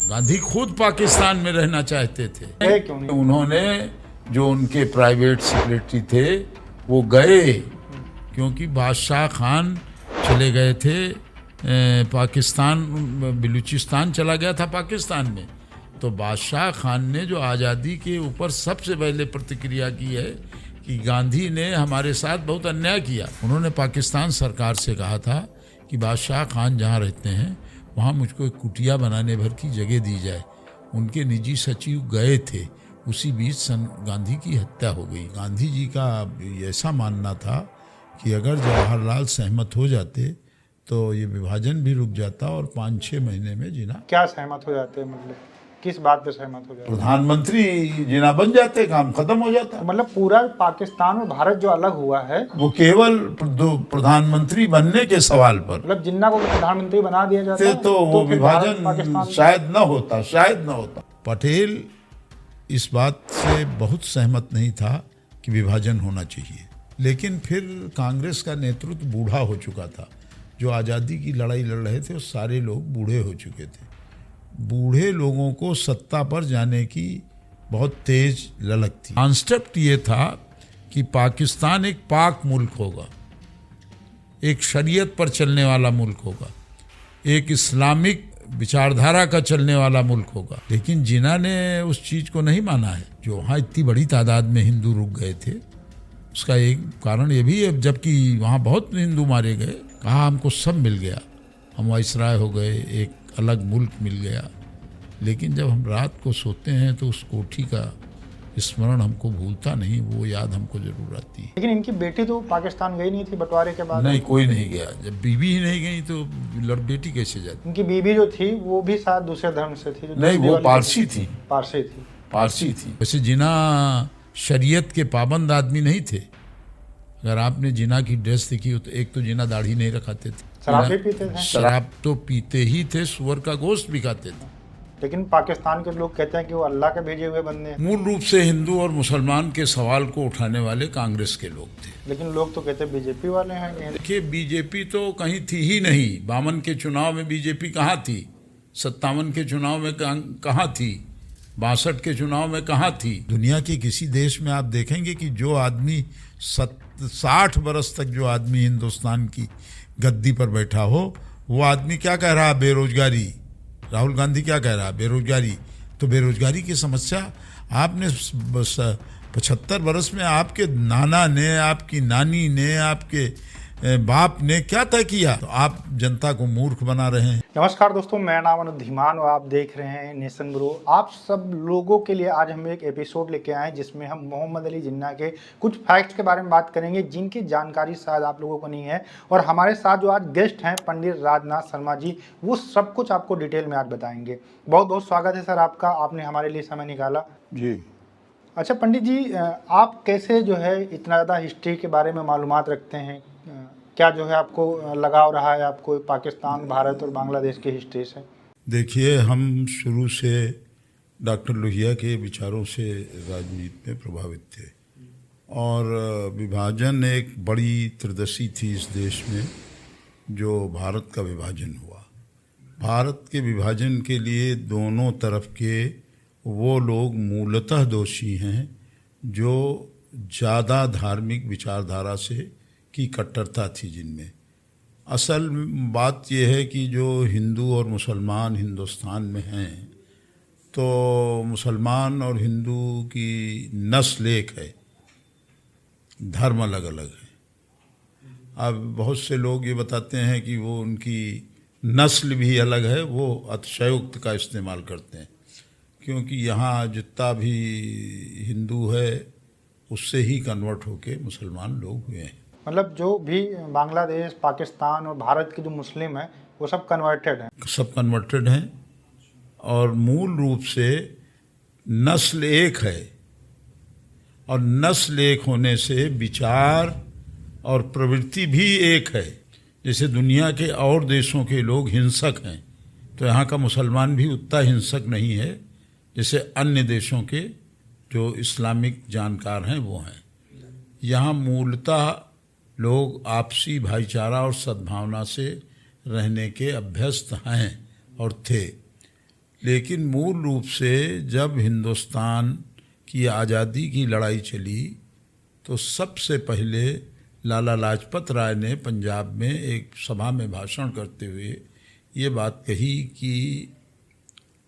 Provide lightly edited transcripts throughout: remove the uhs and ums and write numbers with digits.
गांधी खुद पाकिस्तान में रहना चाहते थे। क्यों नहीं? उन्होंने जो उनके प्राइवेट सेक्रेटरी थे वो गए, क्योंकि बादशाह खान चले गए थे पाकिस्तान, बलूचिस्तान चला गया था पाकिस्तान में। तो बादशाह खान ने जो आज़ादी के ऊपर सबसे पहले प्रतिक्रिया की है कि गांधी ने हमारे साथ बहुत अन्याय किया। उन्होंने पाकिस्तान सरकार से कहा था कि बादशाह खान जहाँ रहते हैं वहाँ मुझको एक कुटिया बनाने भर की जगह दी जाए। उनके निजी सचिव गए थे, उसी बीच गांधी की हत्या हो गई। गांधी जी का ऐसा मानना था कि अगर जवाहरलाल सहमत हो जाते तो ये विभाजन भी रुक जाता और 5-6 महीने में जिना। क्या सहमत हो जाते हैं? मतलब किस बात पे सहमत हो जाते? प्रधानमंत्री जिना बन जाते, काम खत्म हो जाता। मतलब पूरा पाकिस्तान और भारत जो अलग हुआ है वो केवल प्रधानमंत्री बनने के सवाल पर, मतलब जिन्ना को प्रधानमंत्री बना दिया जाता तो वो फिर भारत विभाजन पाकिस्तान शायद न होता। पटेल इस बात से बहुत सहमत नहीं था कि विभाजन होना चाहिए, लेकिन फिर कांग्रेस का नेतृत्व बूढ़ा हो चुका था। जो आज़ादी की लड़ाई लड़ रहे थे वो सारे लोग बूढ़े हो चुके थे। बूढ़े लोगों को सत्ता पर जाने की बहुत तेज ललक थी। कॉन्सेप्ट ये था कि पाकिस्तान एक पाक मुल्क होगा, एक शरीयत पर चलने वाला मुल्क होगा, एक इस्लामिक विचारधारा का चलने वाला मुल्क होगा। लेकिन जिन्ना ने उस चीज़ को नहीं माना है। जो वहाँ इतनी बड़ी तादाद में हिंदू रुक गए थे, उसका एक कारण ये भी है, जबकि वहाँ बहुत हिंदू मारे गए, कहा हमको सब मिल गया, हम वाइसराय हो गए, एक अलग मुल्क मिल गया। लेकिन जब हम रात को सोते हैं तो उस कोठी का स्मरण हमको भूलता नहीं, वो याद हमको जरूर आती है। लेकिन इनकी बेटी तो पाकिस्तान गई नहीं थी बंटवारे के बाद? नहीं, कोई नहीं गया। जब बीवी ही नहीं गई तो बेटी कैसे जाती? इनकी बीवी जो थी वो भी शायद दूसरे धर्म से थी। नहीं, वो पारसी थी। पारसी थी। वैसे जिन्ना शरीयत के पाबंद आदमी नहीं थे। अगर आपने जिन्ना की ड्रेस देखी हो तो एक तो जिन्ना दाढ़ी नहीं रखाते थे, शराब भी पीते थे। शराब तो पीते ही थे, सुअर का गोश्त भी खाते थे। लेकिन पाकिस्तान के लोग कहते हैं कि वो अल्लाह के भेजे हुए बंदे हैं। मूल रूप से हिंदू और मुसलमान के सवाल को उठाने वाले कांग्रेस के लोग थे। लेकिन लोग तो कहते हैं बीजेपी वाले हैं। देखिए, बीजेपी तो कहीं थी ही नहीं। 52 के चुनाव में बीजेपी कहाँ थी? 57 के चुनाव में कहाँ थी? 62 के चुनाव में कहाँ थी? दुनिया के किसी देश में आप देखेंगे कि जो आदमी 60 बरस तक जो आदमी हिंदुस्तान की गद्दी पर बैठा हो, वो आदमी क्या कह रहा? बेरोजगारी। राहुल गांधी क्या कह रहा? बेरोजगारी। तो बेरोजगारी की समस्या आपने 75 बरस में आपके नाना ने, आपकी नानी ने, आपके बाप ने क्या तय किया? तो आप जनता को मूर्ख बना रहे हैं। नमस्कार दोस्तों, मेरा नाम अनुज धीमान और आप देख रहे हैं नेशन ब्रो। आप सब लोगों के लिए आज हम एक एपिसोड लेके आए हैं जिसमें हम मोहम्मद अली जिन्ना के कुछ फैक्ट्स के बारे में बात करेंगे जिनकी जानकारी शायद आप लोगों को नहीं है। और हमारे साथ जो आज गेस्ट हैं पंडित राजनाथ शर्मा जी, वो सब कुछ आपको डिटेल में आज बताएंगे। बहुत बहुत स्वागत है सर आपका, आपने हमारे लिए समय निकाला जी। अच्छा पंडित जी, आप कैसे जो है इतना ज़्यादा हिस्ट्री के बारे में मालूमात रखते हैं? क्या जो है आपको लगाव रहा है आपको पाकिस्तान, भारत और बांग्लादेश की हिस्ट्री से? देखिए, हम शुरू से डॉक्टर लोहिया के विचारों से राजनीति में प्रभावित थे और विभाजन एक बड़ी त्रिदशी थी इस देश में, जो भारत का विभाजन हुआ। भारत के विभाजन के लिए दोनों तरफ के वो लोग मूलतः दोषी हैं जो ज़्यादा धार्मिक विचारधारा से की कट्टरता थी जिनमें। असल बात यह है कि जो हिंदू और मुसलमान हिंदुस्तान में हैं, तो मुसलमान और हिंदू की नस्ल एक है, धर्म अलग अलग है। अब बहुत से लोग ये बताते हैं कि वो उनकी नस्ल भी अलग है, वो अतिशयोक्ति का इस्तेमाल करते हैं, क्योंकि यहाँ जितना भी हिंदू है उससे ही कन्वर्ट होके मुसलमान लोग हुए हैं। मतलब जो भी बांग्लादेश, पाकिस्तान और भारत के जो मुस्लिम हैं वो सब कन्वर्टेड हैं? सब कन्वर्टेड हैं और मूल रूप से नस्ल एक है, और नस्ल एक होने से विचार और प्रवृत्ति भी एक है। जैसे दुनिया के और देशों के लोग हिंसक हैं, तो यहाँ का मुसलमान भी उतना हिंसक नहीं है जैसे अन्य देशों के जो इस्लामिक जानकार हैं वो हैं। यहाँ मूलतः लोग आपसी भाईचारा और सद्भावना से रहने के अभ्यस्त हैं और थे। लेकिन मूल रूप से जब हिंदुस्तान की आज़ादी की लड़ाई चली तो सबसे पहले लाला लाजपत राय ने पंजाब में एक सभा में भाषण करते हुए ये बात कही कि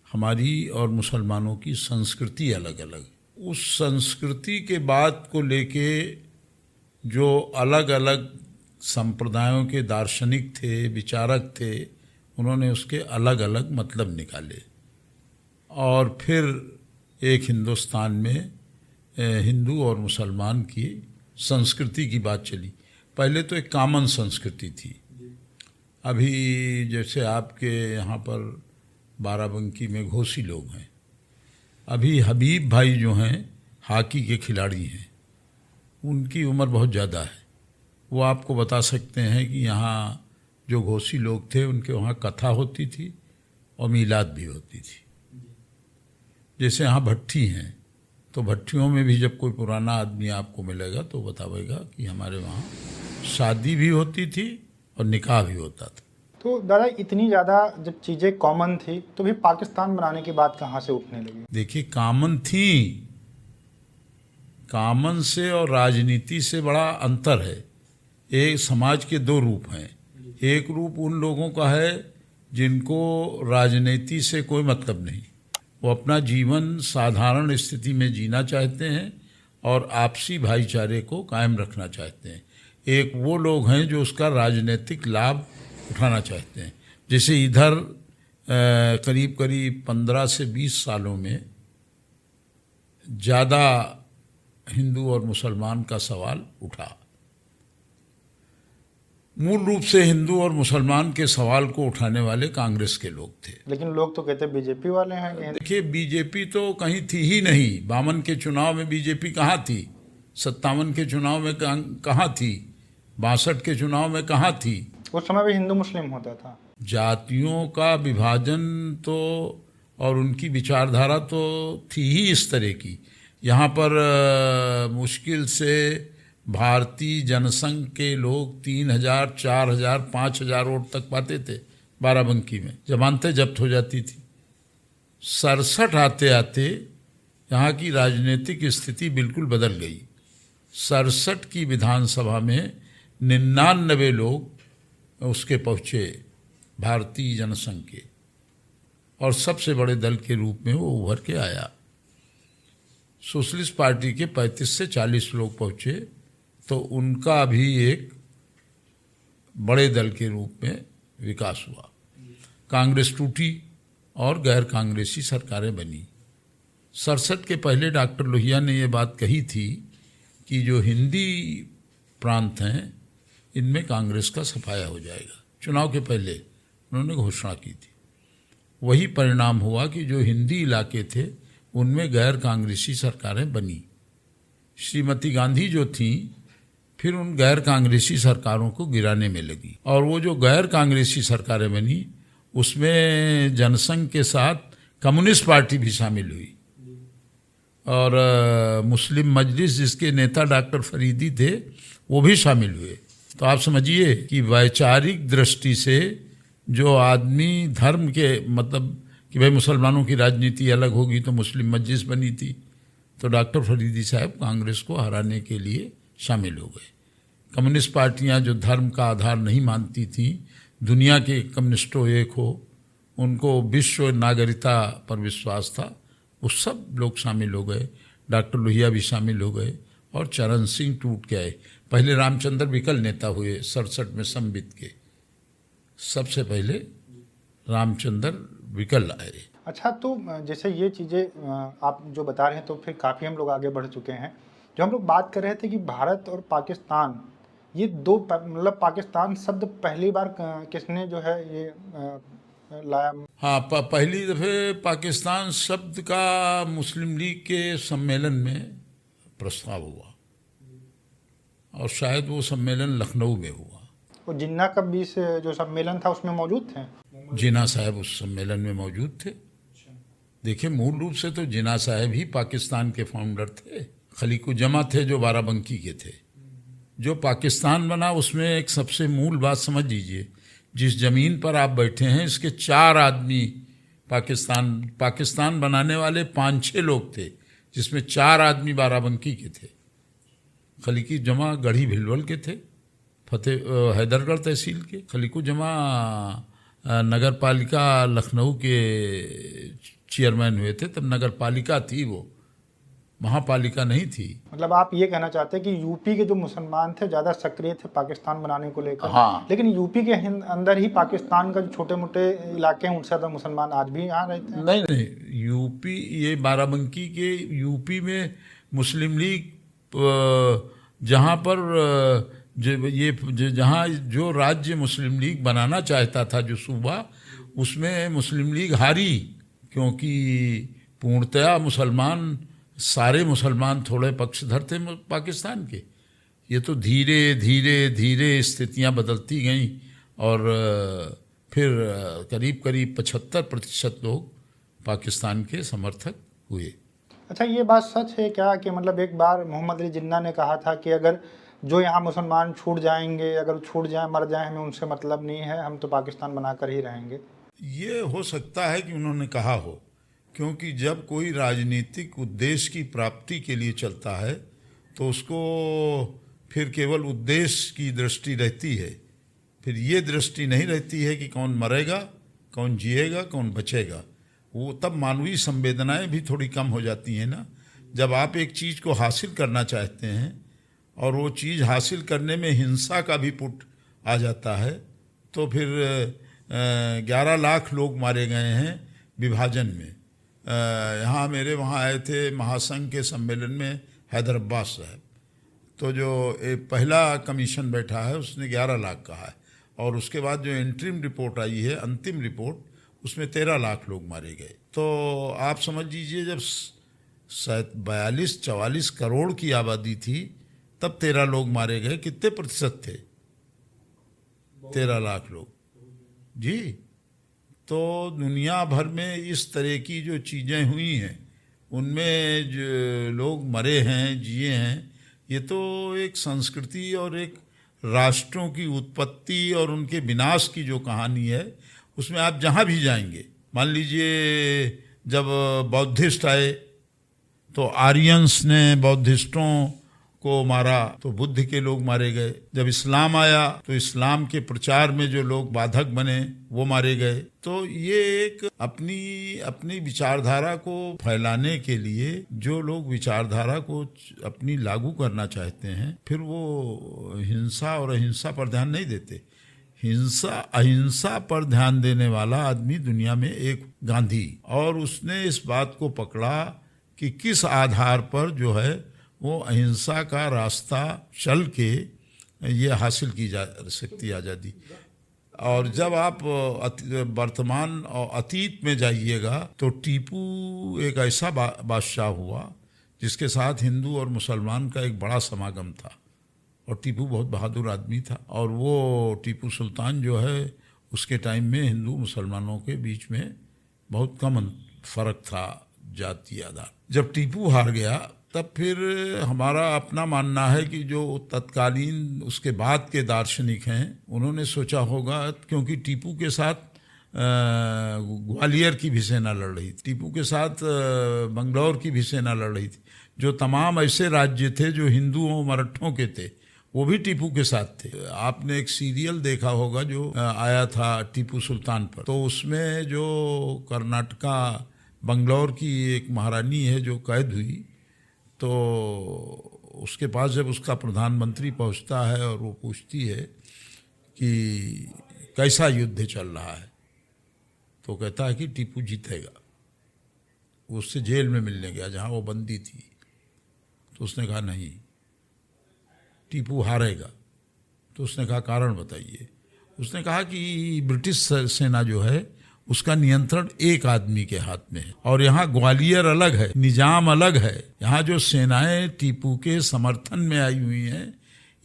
हमारी और मुसलमानों की संस्कृति अलग अलग। उस संस्कृति के बात को लेके जो अलग अलग संप्रदायों के दार्शनिक थे, विचारक थे, उन्होंने उसके अलग अलग मतलब निकाले और फिर एक हिंदुस्तान में हिंदू और मुसलमान की संस्कृति की बात चली। पहले तो एक कॉमन संस्कृति थी। अभी जैसे आपके यहाँ पर बाराबंकी में घोसी लोग हैं, अभी हबीब भाई जो हैं हॉकी के खिलाड़ी हैं, उनकी उम्र बहुत ज़्यादा है। वो आपको बता सकते हैं कि यहाँ जो घोसी लोग थे उनके वहाँ कथा होती थी और मीलाद भी होती थी। जैसे यहाँ भट्ठी हैं तो भट्टियों में भी जब कोई पुराना आदमी आपको मिलेगा तो बतावेगा कि हमारे वहाँ शादी भी होती थी और निकाह भी होता था। तो दादा इतनी ज़्यादा जब चीज़ें कॉमन थी तो भी पाकिस्तान बनाने की बात कहाँ से उठने लगी? देखिए, कॉमन थी, कॉमन से और राजनीति से बड़ा अंतर है। एक समाज के दो रूप हैं। एक रूप उन लोगों का है जिनको राजनीति से कोई मतलब नहीं, वो अपना जीवन साधारण स्थिति में जीना चाहते हैं और आपसी भाईचारे को कायम रखना चाहते हैं। एक वो लोग हैं जो उसका राजनीतिक लाभ उठाना चाहते हैं। जैसे इधर करीब करीब 15 से 20 सालों में ज़्यादा हिंदू और मुसलमान का सवाल उठा। मूल रूप से हिंदू और मुसलमान के सवाल को उठाने वाले कांग्रेस के लोग थे। लेकिन लोग तो कहते बीजेपी वाले हैं। देखिए, बीजेपी तो कहीं थी ही नहीं। 52 के चुनाव में बीजेपी कहाँ थी? 57 के चुनाव में कहाँ थी? 62 के चुनाव में कहाँ थी? उस समय भी हिंदू मुस्लिम होता था। जातियों का विभाजन तो और उनकी विचारधारा तो थी ही इस तरह की। यहाँ पर मुश्किल से भारतीय जनसंघ के लोग 3000, 4000, 5000 वोट तक पाते थे बाराबंकी में। जमानतें जब्त हो जाती थी। 67 आते आते यहाँ की राजनीतिक स्थिति बिल्कुल बदल गई। 67 की विधानसभा में 99 लोग उसके पहुँचे, भारतीय जनसंघ के, और सबसे बड़े दल के रूप में वो उभर के आया। सोशलिस्ट पार्टी के 35 से 40 लोग पहुँचे, तो उनका भी एक बड़े दल के रूप में विकास हुआ। कांग्रेस टूटी और गैर कांग्रेसी सरकारें बनी। 67 के पहले डॉक्टर लोहिया ने ये बात कही थी कि जो हिंदी प्रांत हैं इनमें कांग्रेस का सफाया हो जाएगा। चुनाव के पहले उन्होंने घोषणा की थी। वही परिणाम हुआ कि जो हिंदी इलाके थे उनमें गैर कांग्रेसी सरकारें बनी। श्रीमती गांधी जो थीं फिर उन गैर कांग्रेसी सरकारों को गिराने में लगी, और वो जो गैर कांग्रेसी सरकारें बनी उसमें जनसंघ के साथ कम्युनिस्ट पार्टी भी शामिल हुई और मुस्लिम मजलिस जिसके नेता डॉक्टर फरीदी थे वो भी शामिल हुए। तो आप समझिए कि वैचारिक दृष्टि से जो आदमी धर्म के मतलब कि भाई मुसलमानों की राजनीति अलग होगी तो मुस्लिम मजलिस बनी थी, तो डॉक्टर फरीदी साहब कांग्रेस को हराने के लिए शामिल हो गए। कम्युनिस्ट पार्टियां जो धर्म का आधार नहीं मानती थीं, दुनिया के कम्युनिस्टों एक हो, उनको विश्व नागरिकता पर विश्वास था, वो सब लोग शामिल हो गए। डॉक्टर लोहिया भी शामिल हो गए और चरण सिंह टूट के आए। पहले रामचंद्र विकल नेता हुए 67 में संबित के, सबसे पहले रामचंद्र विकल आए। अच्छा, तो जैसे ये चीज़ें आप जो बता रहे हैं तो फिर काफ़ी हम लोग आगे बढ़ चुके हैं। जो हम लोग बात कर रहे थे कि भारत और पाकिस्तान, ये दो मतलब पाकिस्तान शब्द पहली बार किसने जो है ये लाया? हाँ, पहली दफ़े पाकिस्तान शब्द का मुस्लिम लीग के सम्मेलन में प्रस्ताव हुआ और शायद वो सम्मेलन लखनऊ में हुआ। और जिन्ना का 20 जो सम्मेलन था उसमें मौजूद थे? जिन्ना साहब उस सम्मेलन में मौजूद थे। देखिए, मूल रूप से तो जिन्ना साहब ही पाकिस्तान के फाउंडर थे। खलीकुज्जमा थे जो बाराबंकी के थे। जो पाकिस्तान बना उसमें एक सबसे मूल बात समझ लीजिए, जिस ज़मीन पर आप बैठे हैं इसके 4 आदमी पाकिस्तान बनाने वाले 5-6 लोग थे, जिसमें 4 आदमी बाराबंकी के थे, खलीकी जमा गढ़ी भिलवल के थे, हैदरगढ़ तहसील के, खलीकू जमा नगर पालिका लखनऊ के चेयरमैन हुए थे। तब नगर पालिका थी, वो महापालिका नहीं थी। मतलब आप ये कहना चाहते हैं कि यूपी के जो मुसलमान थे ज़्यादा सक्रिय थे पाकिस्तान बनाने को लेकर। हाँ। लेकिन यूपी के अंदर ही पाकिस्तान का जो छोटे मोटे इलाके हैं उनसे ज़्यादा मुसलमान आज भी यहाँ रहते हैं। नहीं, यूपी, ये बाराबंकी के यूपी में मुस्लिम लीग जहाँ पर जहाँ जो राज्य मुस्लिम लीग बनाना चाहता था, जो सूबा, उसमें मुस्लिम लीग हारी, क्योंकि पूर्णतया सारे मुसलमान थोड़े पक्षधर थे पाकिस्तान के। ये तो धीरे धीरे धीरे स्थितियां बदलती गईं और फिर करीब 75% लोग पाकिस्तान के समर्थक हुए। अच्छा, ये बात सच है क्या कि मतलब एक बार मोहम्मद अली जिन्ना ने कहा था कि अगर जो यहाँ मुसलमान छूट जाएंगे, अगर छूट जाए मर जाए, हमें उनसे मतलब नहीं है, हम तो पाकिस्तान बनाकर ही रहेंगे? ये हो सकता है कि उन्होंने कहा हो, क्योंकि जब कोई राजनीतिक उद्देश्य की प्राप्ति के लिए चलता है तो उसको फिर केवल उद्देश्य की दृष्टि रहती है, फिर ये दृष्टि नहीं रहती है कि कौन मरेगा, कौन जिएगा, कौन बचेगा। वो तब मानवीय संवेदनाएं भी थोड़ी कम हो जाती हैं ना। जब आप एक चीज़ को हासिल करना चाहते हैं और वो चीज़ हासिल करने में हिंसा का भी पुट आ जाता है, तो फिर 11 लाख लोग मारे गए हैं विभाजन में। यहाँ मेरे वहाँ आए थे महासंघ के सम्मेलन में हैदर अब्बास साहब, तो जो पहला कमीशन बैठा है उसने 11 लाख कहा है, और उसके बाद जो इंटरिम रिपोर्ट आई है, अंतिम रिपोर्ट, उसमें 13 लाख लोग मारे गए। तो आप समझ लीजिए, जब शायद 42-44 करोड़ की आबादी थी तब 13 लोग मारे गए। कितने प्रतिशत थे? 13 लाख लोग जी। तो दुनिया भर में इस तरह की जो चीज़ें हुई हैं, उनमें जो लोग मरे हैं, जिए हैं, ये तो एक संस्कृति और एक राष्ट्रों की उत्पत्ति और उनके विनाश की जो कहानी है, उसमें आप जहाँ भी जाएंगे, मान लीजिए जब बौद्धिस्ट आए तो आर्यंस ने बौद्धिस्टों को मारा तो बुद्ध के लोग मारे गए। जब इस्लाम आया तो इस्लाम के प्रचार में जो लोग बाधक बने वो मारे गए। तो ये एक अपनी विचारधारा को फैलाने के लिए जो लोग विचारधारा को अपनी लागू करना चाहते हैं, फिर वो हिंसा और अहिंसा पर ध्यान नहीं देते। अहिंसा पर ध्यान देने वाला आदमी दुनिया में एक गांधी, और उसने इस बात को पकड़ा कि किस आधार पर जो है वो अहिंसा का रास्ता चल के ये हासिल की जा सकती आज़ादी। और जब आप वर्तमान और अतीत में जाइएगा तो टीपू एक ऐसा बादशाह हुआ जिसके साथ हिंदू और मुसलमान का एक बड़ा समागम था, और टीपू बहुत बहादुर आदमी था। और वो टीपू सुल्तान जो है, उसके टाइम में हिंदू मुसलमानों के बीच में बहुत कम फर्क था जातीय आधार। जब टीपू हार गया तब फिर हमारा अपना मानना है कि जो तत्कालीन उसके बाद के दार्शनिक हैं, उन्होंने सोचा होगा, क्योंकि टीपू के साथ ग्वालियर की भी सेना लड़ रही थी, टीपू के साथ बंगलौर की भी सेना लड़ रही थी, जो तमाम ऐसे राज्य थे जो हिंदुओं मराठों के थे, वो भी टीपू के साथ थे। आपने एक सीरियल देखा होगा जो आया था टीपू सुल्तान पर, तो उसमें जो कर्नाटका बंगलौर की एक महारानी है जो कैद हुई, तो उसके पास जब उसका प्रधानमंत्री पहुंचता है और वो पूछती है कि कैसा युद्ध चल रहा है, तो कहता है कि टीपू जीतेगा। वो उससे जेल में मिलने गया जहां वो बंदी थी, तो उसने कहा नहीं, टीपू हारेगा। तो उसने कहा कारण बताइए। उसने कहा कि ब्रिटिश सेना जो है उसका नियंत्रण एक आदमी के हाथ में है, और यहाँ ग्वालियर अलग है, निजाम अलग है। यहाँ जो सेनाएं टीपू के समर्थन में आई हुई हैं,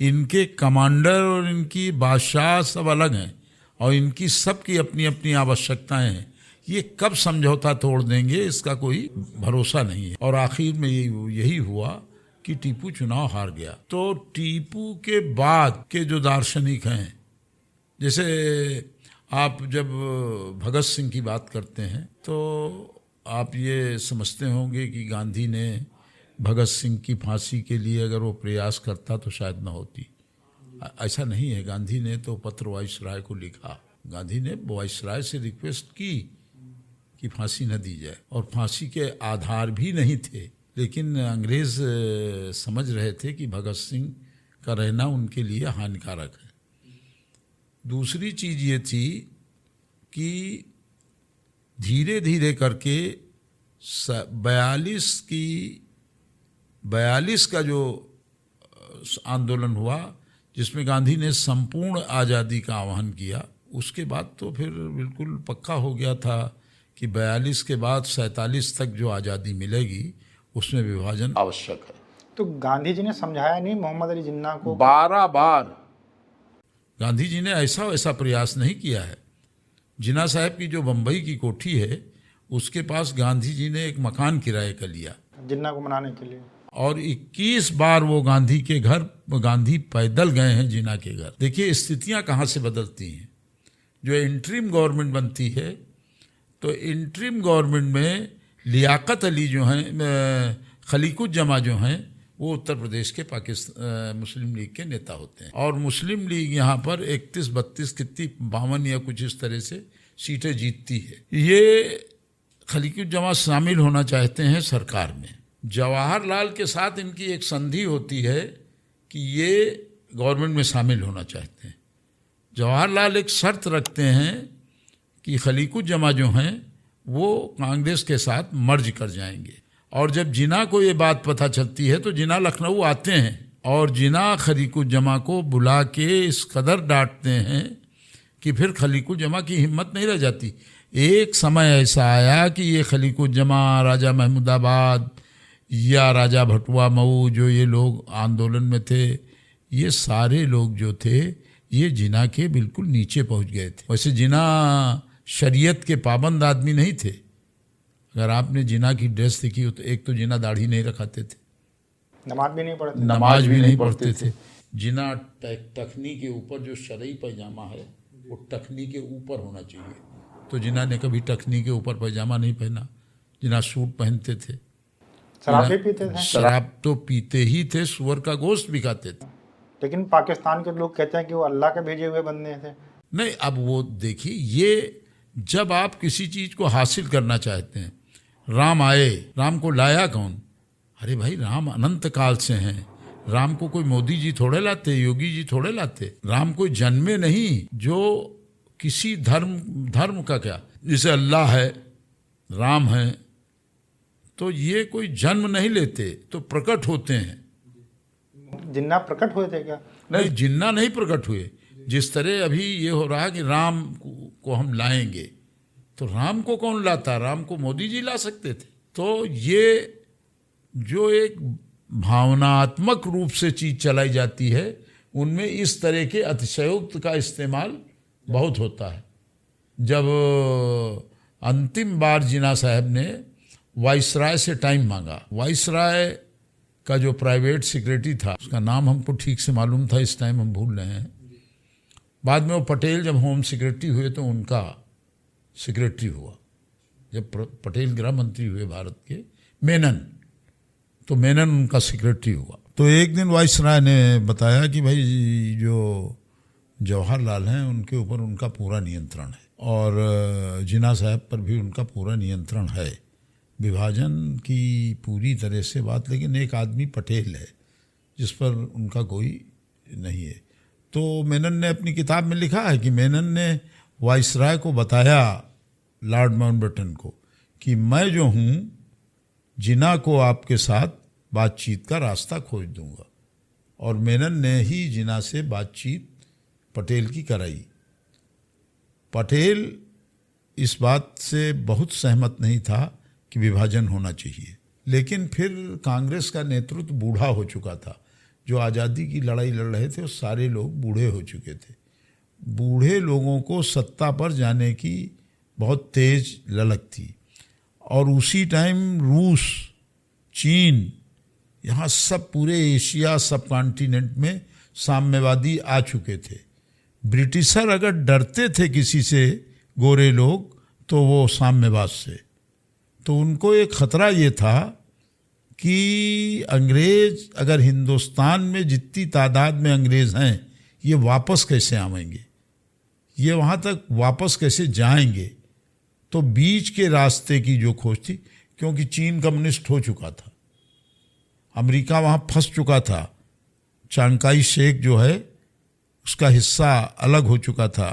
इनके कमांडर और इनकी बादशाह सब अलग हैं, और इनकी सबकी अपनी अपनी आवश्यकताएं हैं। ये कब समझौता तोड़ देंगे इसका कोई भरोसा नहीं है। और आखिर में यही हुआ कि टीपू चुनाव हार गया। तो टीपू के बाद के जो दार्शनिक हैं, जैसे आप जब भगत सिंह की बात करते हैं तो आप ये समझते होंगे कि गांधी ने भगत सिंह की फांसी के लिए अगर वो प्रयास करता तो शायद न होती। ऐसा नहीं है। गांधी ने तो पत्र वाइसराय को लिखा, गांधी ने वाइसराय से रिक्वेस्ट की कि फांसी न दी जाए, और फांसी के आधार भी नहीं थे, लेकिन अंग्रेज समझ रहे थे कि भगत सिंह का रहना उनके लिए हानिकारक है। दूसरी चीज़ ये थी कि धीरे धीरे करके 42 का जो आंदोलन हुआ जिसमें गांधी ने संपूर्ण आज़ादी का आह्वान किया, उसके बाद तो फिर बिल्कुल पक्का हो गया था कि 42 के बाद 47 तक जो आज़ादी मिलेगी उसमें विभाजन आवश्यक है। तो गांधी जी ने समझाया नहीं मोहम्मद अली जिन्ना को? 12 बार गांधी जी ने ऐसा वैसा प्रयास नहीं किया है। जिन्ना साहब की जो बम्बई की कोठी है उसके पास गांधी जी ने एक मकान किराए का लिया जिन्ना को मनाने के लिए, और 21 बार वो गांधी के घर, गांधी पैदल गए हैं जिन्ना के घर। देखिए स्थितियां कहाँ से बदलती हैं। जो इंटरिम गवर्नमेंट बनती है तो इंटरिम गवर्नमेंट में लियाकत अली जो हैं, खलीकुज्जमा जो हैं, वो उत्तर प्रदेश के पाकिस्तान मुस्लिम लीग के नेता होते हैं, और मुस्लिम लीग यहाँ पर 31-32 कितनी 52 या कुछ इस तरह से सीटें जीतती है। ये खलीकुज्जमा शामिल होना चाहते हैं सरकार में। जवाहरलाल के साथ इनकी एक संधि होती है कि ये गवर्नमेंट में शामिल होना चाहते हैं। जवाहरलाल एक शर्त रखते हैं कि खलीकुज्जमा जो हैं वो कांग्रेस के साथ मर्ज कर जाएंगे, और जब जिन्ना को ये बात पता चलती है तो जिन्ना लखनऊ आते हैं और जिन्ना खलीकुज्जमा को बुला के इस कदर डांटते हैं कि फिर खलीकुज्जमा की हिम्मत नहीं रह जाती। एक समय ऐसा आया कि ये खलीकुज्जमा, राजा महमूदाबाद या राजा भटुआ मऊ, जो ये लोग आंदोलन में थे, ये सारे लोग जो थे ये जिन्ना के बिल्कुल नीचे पहुंच गए थे। वैसे जिन्ना शरीयत के पाबंद आदमी नहीं थे। अगर आपने जिन्ना की ड्रेस देखी हो तो एक तो जिन्ना दाढ़ी नहीं रखाते थे, नमाज भी नहीं पढ़ते, नमाज भी नहीं पढ़ते थे। जिन्ना टखनी के ऊपर जो शरई पैजामा है वो टखनी के ऊपर होना चाहिए, तो जिन्ना ने कभी टखनी के ऊपर पैजामा नहीं पहना। जिन्ना सूट पहनते थे। शराब भी पीते थे। शराब तो पीते ही थे, सुअर का गोश्त भी खाते थे। लेकिन पाकिस्तान के लोग कहते हैं कि वो अल्लाह के भेजे हुए बंदे थे। नहीं, अब वो देखिए, ये जब आप किसी चीज को हासिल करना चाहते हैं, राम आए, राम को लाया कौन? अरे भाई, राम अनंत काल से हैं। राम को कोई मोदी जी थोड़े लाते, योगी जी थोड़े लाते। राम कोई जन्मे नहीं जो किसी धर्म का क्या, जैसे अल्लाह है, राम है, तो ये कोई जन्म नहीं लेते, तो प्रकट होते हैं। जिन्ना प्रकट हुए थे क्या? नहीं, जिन्ना नहीं प्रकट हुए। जिस तरह अभी ये हो रहा कि राम को हम लाएंगे, तो राम को कौन लाता? राम को मोदी जी ला सकते थे। तो ये जो एक भावनात्मक रूप से चीज चलाई जाती है, उनमें इस तरह के अतिशयोक्त का इस्तेमाल बहुत होता है। जब अंतिम बार जिन्ना साहब ने वाइसराय से टाइम मांगा, वाइसराय का जो प्राइवेट सेक्रेटरी था, उसका नाम हमको ठीक से मालूम था, इस टाइम हम भूल रहे हैं। बाद में वो पटेल जब होम सेक्रेटरी हुए तो उनका सेक्रेटरी हुआ। जब पटेल गृह मंत्री हुए भारत के, मेनन, तो मेनन उनका सेक्रेटरी हुआ। तो एक दिन वाइसराय ने बताया कि भाई जो जवाहरलाल हैं उनके ऊपर उनका पूरा नियंत्रण है, और जिन्ना साहब पर भी उनका पूरा नियंत्रण है। विभाजन की पूरी तरह से बात, लेकिन एक आदमी पटेल है जिस पर उनका कोई नहीं है। तो मेनन ने अपनी किताब में लिखा है कि मेनन ने वाइसराय को बताया, लॉर्ड माउंटबेटन को, कि मैं जो हूँ जिन्ना को आपके साथ बातचीत का रास्ता खोज दूंगा। और मेनन ने ही जिन्ना से बातचीत पटेल की कराई। पटेल इस बात से बहुत सहमत नहीं था कि विभाजन होना चाहिए, लेकिन फिर कांग्रेस का नेतृत्व बूढ़ा हो चुका था। जो आज़ादी की लड़ाई लड़ रहे थे वो सारे लोग बूढ़े हो चुके थे। बूढ़े लोगों को सत्ता पर जाने की बहुत तेज ललक थी, और उसी टाइम रूस, चीन, यहाँ सब पूरे एशिया सब कॉन्टिनेंट में साम्यवादी आ चुके थे। ब्रिटिशर अगर डरते थे किसी से, गोरे लोग, तो वो साम्यवाद से। तो उनको एक खतरा ये था कि अंग्रेज अगर हिंदुस्तान में जितनी तादाद में अंग्रेज हैं, ये वापस कैसे आवेंगे, ये वहाँ तक वापस कैसे जाएंगे। तो बीच के रास्ते की जो खोज थी, क्योंकि चीन कम्युनिस्ट हो चुका था, अमेरिका वहाँ फंस चुका था, चांगकाई शेक जो है उसका हिस्सा अलग हो चुका था,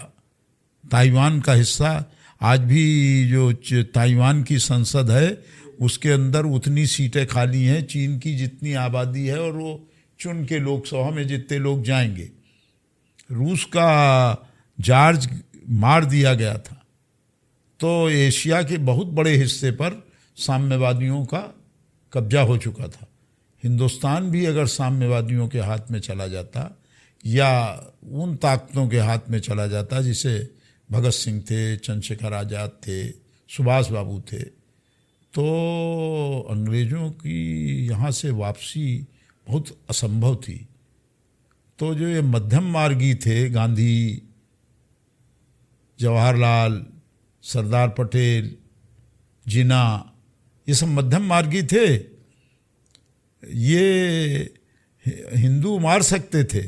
ताइवान का हिस्सा, आज भी जो ताइवान की संसद है उसके अंदर उतनी सीटें खाली हैं चीन की जितनी आबादी है, और वो चुन के लोकसभा में जितने लोग जाएंगे। रूस का जॉर्ज मार दिया गया था, तो एशिया के बहुत बड़े हिस्से पर साम्यवादियों का कब्जा हो चुका था। हिंदुस्तान भी अगर साम्यवादियों के हाथ में चला जाता या उन ताकतों के हाथ में चला जाता, जिसे भगत सिंह थे, चंद्रशेखर आज़ाद थे, सुभाष बाबू थे, तो अंग्रेज़ों की यहाँ से वापसी बहुत असंभव थी। तो जो ये मध्यम मार्गी थे, गांधी, जवाहरलाल, सरदार पटेल, जिन्ना, ये सब मध्यम मार्गी थे। ये हिंदू मार सकते थे,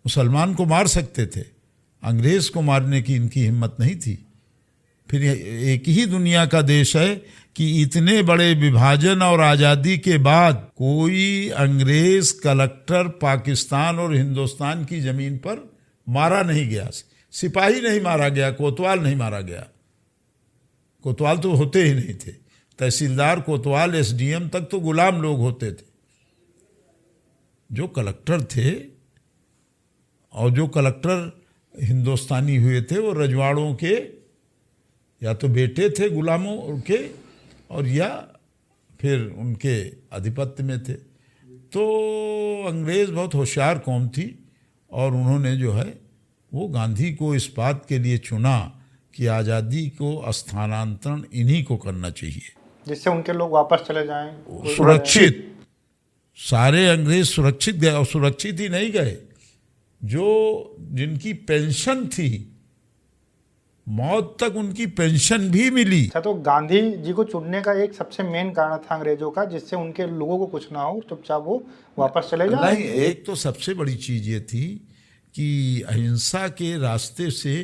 मुसलमान को मार सकते थे, अंग्रेज़ को मारने की इनकी हिम्मत नहीं थी। फिर एक ही दुनिया का देश है कि इतने बड़े विभाजन और आज़ादी के बाद कोई अंग्रेज़ कलेक्टर पाकिस्तान और हिंदुस्तान की ज़मीन पर मारा नहीं गया, सिपाही नहीं मारा गया, कोतवाल नहीं मारा गया। कोतवाल तो होते ही नहीं थे, तहसीलदार, कोतवाल, एसडीएम तक तो गुलाम लोग होते थे। जो कलेक्टर थे, और जो कलेक्टर हिंदुस्तानी हुए थे, वो रजवाड़ों के या तो बेटे थे गुलामों के, और या फिर उनके आधिपत्य में थे। तो अंग्रेज़ बहुत होशियार कौम थी, और उन्होंने जो है वो गांधी को इस बात के लिए चुना कि आज़ादी को स्थानांतरण इन्हीं को करना चाहिए, जिससे उनके लोग वापस चले जाएं सुरक्षित। सारे अंग्रेज सुरक्षित गए, और सुरक्षित ही नहीं गए, जो जिनकी पेंशन थी, मौत तक उनकी पेंशन भी मिली। अच्छा, तो गांधी जी को चुनने का एक सबसे मेन कारण था अंग्रेजों का, जिससे उनके लोगों को कुछ ना हो, चुपचाप वो वापस चले जाए। नहीं, एक तो सबसे बड़ी चीज़ ये थी कि अहिंसा के रास्ते से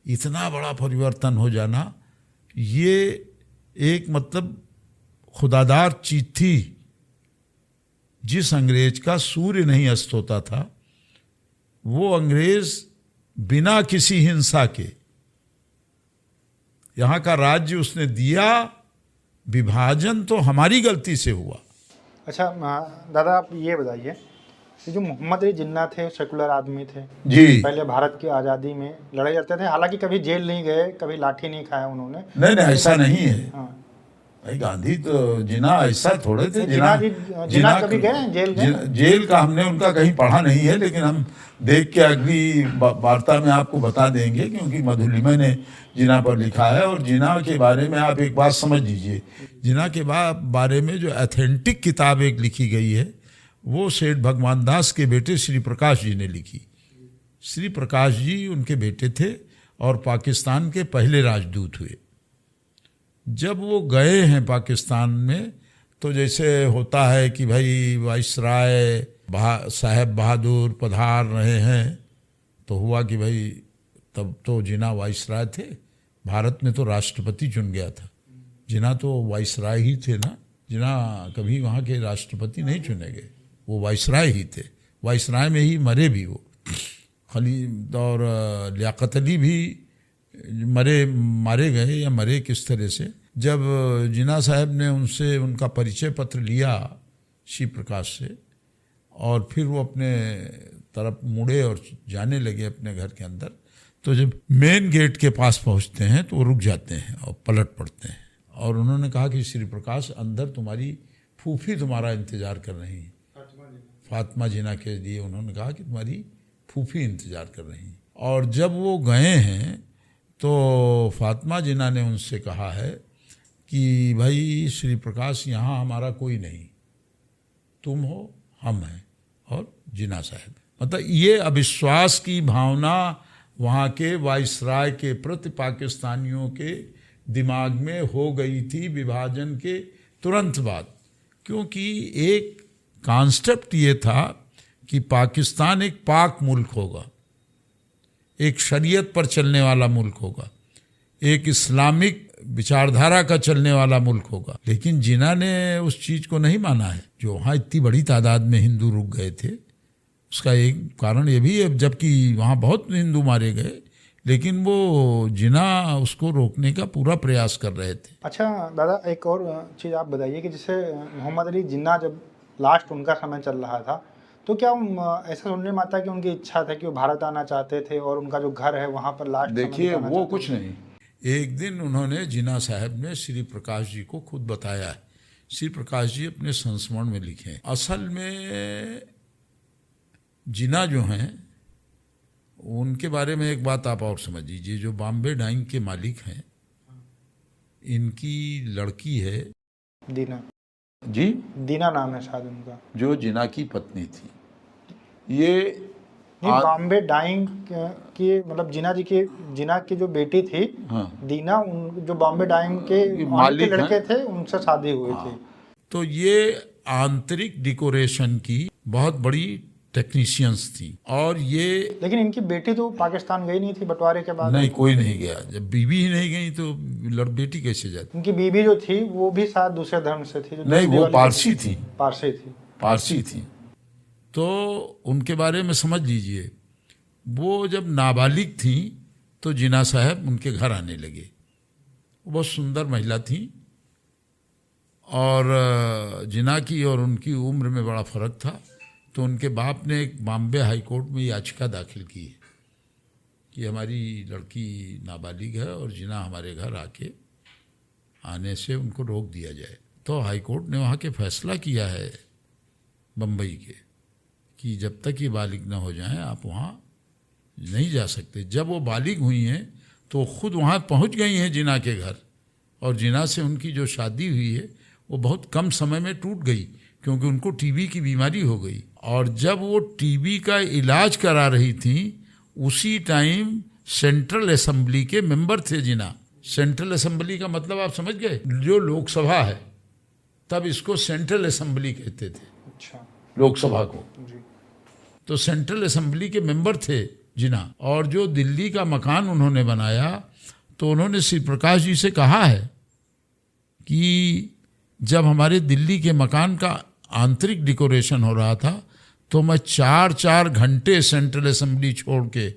इतना बड़ा परिवर्तन हो जाना, ये एक मतलब खुदादार चीज थी। जिस अंग्रेज का सूर्य नहीं अस्त होता था, वो अंग्रेज बिना किसी हिंसा के यहाँ का राज्य उसने दिया। विभाजन तो हमारी गलती से हुआ। अच्छा दादा, आप ये बताइए, ये जो मोहम्मद अली जिन्ना थे, सेकुलर आदमी थे जी, पहले भारत की आज़ादी में लड़ाई लड़ते थे, हालांकि कभी जेल नहीं गए, कभी लाठी नहीं खाया उन्होंने। नहीं नहीं, ऐसा नहीं है। हाँ। भाई गांधी तो जिन्ना ऐसा थोड़े थे। जिन्ना कभी गए जेल? जेल का हमने उनका कहीं पढ़ा नहीं है, लेकिन हम देख के अगली वार्ता में आपको बता देंगे, क्योंकि मधुलिमा ने जिन्ना पर लिखा है। और जिन्ना के बारे में आप एक बात समझ लीजिए, जिन्ना के बारे में जो ऑथेंटिक किताब एक लिखी गई है, वो सेठ भगवान दास के बेटे श्री प्रकाश जी ने लिखी। श्री प्रकाश जी उनके बेटे थे और पाकिस्तान के पहले राजदूत हुए। जब वो गए हैं पाकिस्तान में, तो जैसे होता है कि भाई वाइसराय साहेब बहादुर पधार रहे हैं, तो हुआ कि भाई तब तो जिन्ना वाइसराय थे। भारत में तो राष्ट्रपति चुन गया था, जिन्ना तो वाइसराय ही थे ना। जिन्ना कभी वहाँ के राष्ट्रपति नहीं चुने गए, वो वाइसराय ही थे। वाइसराय में ही मरे भी वो। खली और लियाकत अली भी मारे गए या मरे किस तरह से। जब जिन्ना साहब ने उनसे उनका परिचय पत्र लिया श्री प्रकाश से, और फिर वो अपने तरफ मुड़े और जाने लगे अपने घर के अंदर, तो जब मेन गेट के पास पहुंचते हैं तो वो रुक जाते हैं और पलट पड़ते हैं। और उन्होंने कहा कि श्री प्रकाश, अंदर तुम्हारी फूफी तुम्हारा इंतज़ार कर रही हैं। फातिमा जिन्ना के लिए उन्होंने कहा कि तुम्हारी फूफी इंतज़ार कर रही हैं। और जब वो गए हैं तो फातिमा जिन्ना ने उनसे कहा है कि भाई श्री प्रकाश, यहाँ हमारा कोई नहीं, तुम हो, हम हैं और जिन्ना साहब। मतलब ये अविश्वास की भावना वहाँ के वाइसराय के प्रति पाकिस्तानियों के दिमाग में हो गई थी विभाजन के तुरंत बाद, क्योंकि एक कॉन्सेप्ट ये था कि पाकिस्तान एक पाक मुल्क होगा, एक शरीयत पर चलने वाला मुल्क होगा, एक इस्लामिक विचारधारा का चलने वाला मुल्क होगा। लेकिन जिन्ना ने उस चीज़ को नहीं माना है। जो वहाँ इतनी बड़ी तादाद में हिंदू रुक गए थे, उसका एक कारण ये भी है, जबकि वहाँ बहुत हिंदू मारे गए, लेकिन वो जिन्ना उसको रोकने का पूरा प्रयास कर रहे थे। अच्छा दादा, एक और चीज़ आप बताइए कि जैसे मोहम्मद अली जिन्ना जब लास्ट उनका समय चल रहा था, तो क्या ऐसा सुनने में आता है कि उनकी इच्छा था कि वो भारत आना चाहते थे और उनका जो घर है वहाँ पर लास्ट देखिए वो कुछ नहीं। एक दिन उन्होंने जिन्ना साहब ने श्री प्रकाश जी को खुद बताया है। श्री प्रकाश जी अपने संस्मरण में लिखे, असल में जिन्ना जो हैं उनके बारे में एक बात आप और समझ लीजिए। जो बॉम्बे डाइंग के मालिक हैं, इनकी लड़की है दीना जी, दीना नाम है शायद उनका, जो जिन्ना की पत्नी थी। ये बॉम्बे डाइंग की मतलब जिन्ना की जो बेटी थी, हाँ, दीना, उन जो बॉम्बे डाइंग के मालिक लड़के थे, उनसे शादी हुई थी। तो ये आंतरिक डेकोरेशन की बहुत बड़ी टेक्नीशियंस थी। और ये लेकिन इनकी बेटी तो पाकिस्तान गई नहीं थी बंटवारे के बाद। नहीं, कोई नहीं गया। जब बीवी ही नहीं गई तो बेटी कैसे जाती? इनकी बीवी जो थी वो भी शायद दूसरे धर्म से थी, जो नहीं, वो पारसी थी। पारसी थी। तो उनके बारे में समझ लीजिए, वो जब नाबालिग थी तो जिन्ना साहब उनके घर आने लगे। वो बहुत सुंदर महिला थी, और जिन्ना की और उनकी उम्र में बड़ा फ़र्क था। तो उनके बाप ने एक बॉम्बे हाई कोर्ट में याचिका दाखिल की कि हमारी लड़की नाबालिग है और जिन्ना हमारे घर आने से उनको रोक दिया जाए। तो हाई कोर्ट ने वहाँ के फैसला किया है बम्बई के कि जब तक ये बालिग ना हो जाएं आप वहाँ नहीं जा सकते। जब वो बालिग हुई हैं तो खुद वहाँ पहुँच गई हैं जिन्ना के घर, और जिन्ना से उनकी जो शादी हुई है वो बहुत कम समय में टूट गई, क्योंकि उनको टीबी की बीमारी हो गई। और जब वो टीबी का इलाज करा रही थी, उसी टाइम सेंट्रल असेंबली के मेंबर थे जिन्ना। सेंट्रल असेंबली का मतलब आप समझ गए? जो लोकसभा है, तब इसको सेंट्रल असेंबली कहते थे। अच्छा, लोकसभा को जी। तो सेंट्रल असेंबली के मेंबर थे जिन्ना। और जो दिल्ली का मकान उन्होंने बनाया, तो उन्होंने श्री प्रकाश जी से कहा है कि जब हमारे दिल्ली के मकान का आंतरिक डेकोरेशन हो रहा था तो मैं 4-4 घंटे सेंट्रल असेंबली छोड़ के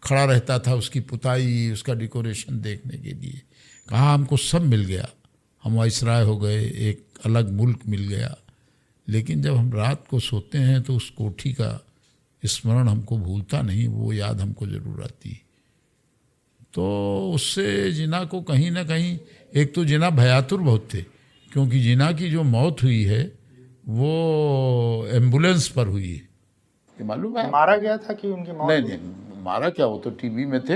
खड़ा रहता था उसकी पुताई, उसका डेकोरेशन देखने के लिए। कहा हमको सब मिल गया, हम वाइसराय हो गए, एक अलग मुल्क मिल गया, लेकिन जब हम रात को सोते हैं तो उस कोठी का स्मरण हमको भूलता नहीं, वो याद हमको ज़रूर आती। तो उससे जिन्ना को कहीं ना कहीं, एक तो जिन्ना भयातुर बहुत थे, क्योंकि जिन्ना की जो मौत हुई है वो एम्बुलेंस पर हुई है। ये मालूम है? मारा गया था कि उनकी मौत? नहीं, मारा क्या, वो तो टीवी में थे।